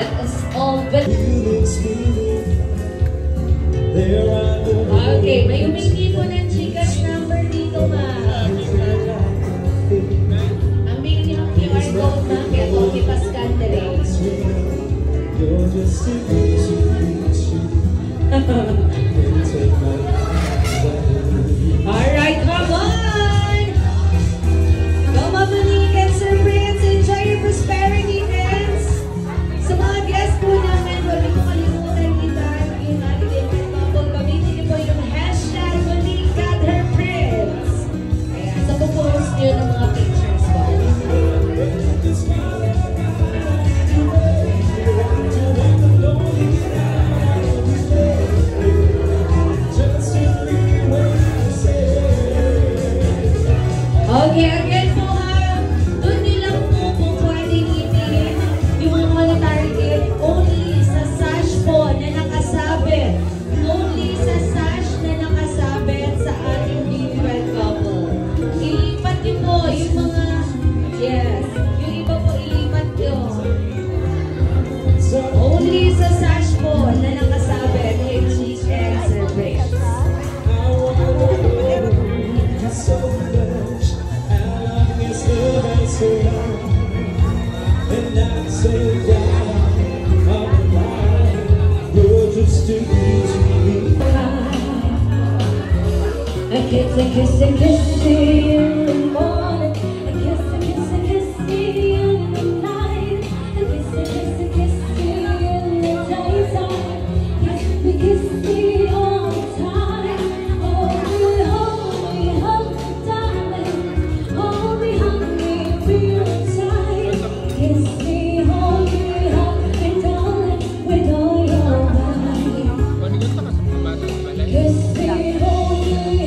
Let us all okay, may humingi po ng Gcash number dito, ma'am. Ang bigyan ng QR code, ma'am, kaya Tony Pascal Derek. Alright, come on! Come on, Monique and Sir Prince. Enjoy your prosperity, friends. Sa mga guests po namin, huwag niyo kalimutan i-tag yung ating event couple. Gamitin niyo po yung hashtag Monique got her Prince. Kaya sa po-post niyo ng mga pictures po. Okay, again po doon nilang po pwedeng itin yung mga target only sa sash po na nakasabit. Only sa sash na nakasabit sa ating newlywed couple. Ilipat niyo po yung mga, yes, yung iba po ilipat niyo. Only sa sash po na nakasabit kay Chief and Sir Prince. And I say down, I'm alive. You're just too easy. I kiss and kiss and kiss you in the morning. I kiss and kiss and kiss you in the night. I kiss and kiss and kiss you in the daytime. Kiss me all the time. Hold me, darling. Hold me, real tight. Kiss me, hold me, darling, with all your might. Kiss me, hold me,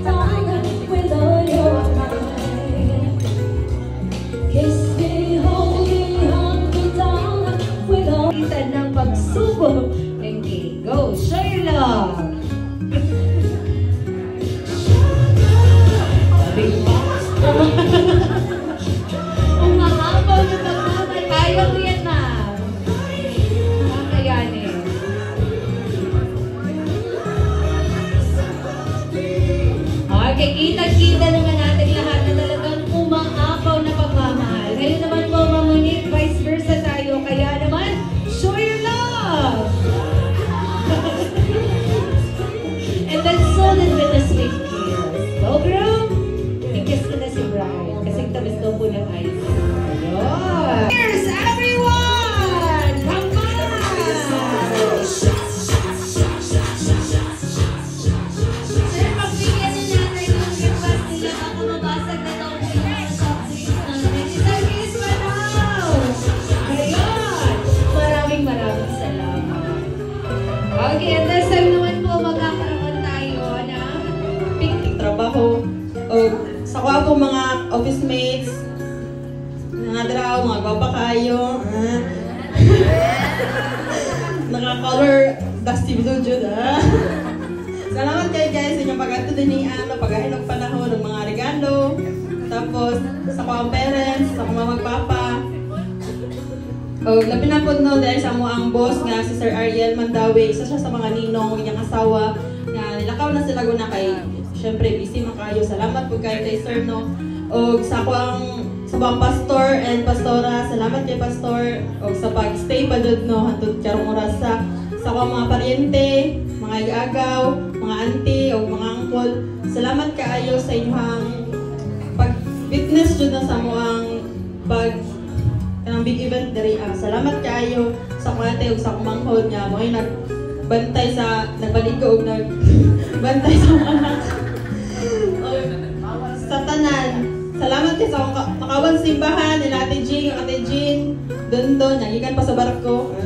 darling, with all your might. Kiss me, hold me, darling, with all. Kita ng pagsubok. Okay, go, show your love. Umahabaw na pagmamay. Kaya mo yan, ma'am. Kakayanin. Okay, kita-kita naman natin lahat na talagang umahabaw na pagmamahal. Ngayon naman po, Monique, vice versa tayo. Kaya naman, show your love! And then solid with a sweet kiss. Go, girl! I-kiss ko na si Brian. Kasi tabis daw po ng ice. Ayun! Cheers, everyone! Come on! Sir, pagbigyan na natin yung request nila. Baka mabasag na daw po yung toxic namin. Isang kiss pa daw! Ayun! Maraming salamat. Okay, and this time naman po magkakaroon tayo ng trabaho. O sa ko ako mga office mates, mga draw, mga baba kayo, naka-color dusty blue jud, Salamat kayo guys sa inyong pag-atudinian, pag-ahinog panahon ng mga regalo. Tapos sa ko ang parents, sa ko mga magpapa. O labi na po no dahil sa mo ang boss nga si Sir Ariel Mandawi, isa siya sa mga ninong inyang asawa nga nilakaw na sila guna kay syempre busy man kayo. Salamat po kayo kay Sir no. O sa ko ang sa mga pastor and pastora, salamat kay pastor o sa pag-stay pa dud no hantod karong oras sa ko mga paryente, mga igagaw, mga auntie o mga uncle. Salamat kaayo sa inyong pag-witness jud na sa mo ang kanang big event diri. Salamat kaayo sa mga ate ug sa kumanghod nga mo ay nagbantay sa nagbaligo ug nagbantay sa mga sa tanan. Salamat kayo sa makawan simbahan nila Ate Jing, Ate Jean, Dondon, nagikan pa sa barko.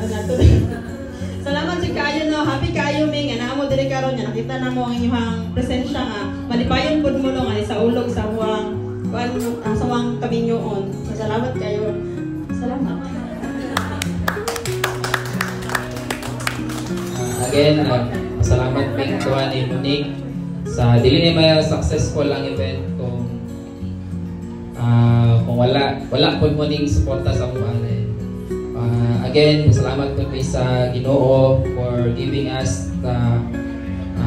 Salamat sa kayo no, happy kayo Ming, nga naamo diri karon nya nakita namo ang inyong presensya nga malipayon pud mo no nga sa ulog sa huwang sa huwang kaminyoon. Salamat kayo. Salamat. Again, salamat Ming Tuan ni Monique sa dili ni may successful ang event kung wala po mo ning suporta sa kuan Again, salamat po sa Ginoo for giving us the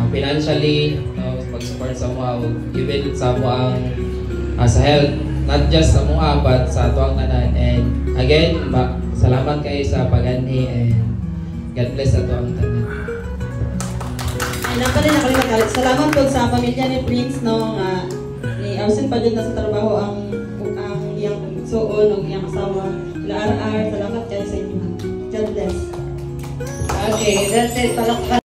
financially, pag-support sa mga, even sa mga sa health, not just sa mga but sa tuwang tanan. And again, salamat kayo sa pag-ani and God bless sa tuwang tanan. Ay, napalin nakalimutan. Salamat po sa pamilya ni Prince no nga ni absent pa dyan na sa trabaho ang iyang suon ng iyang asawa. Salamat kayo sa inyo. God bless. Okay, that's it. Palakpak.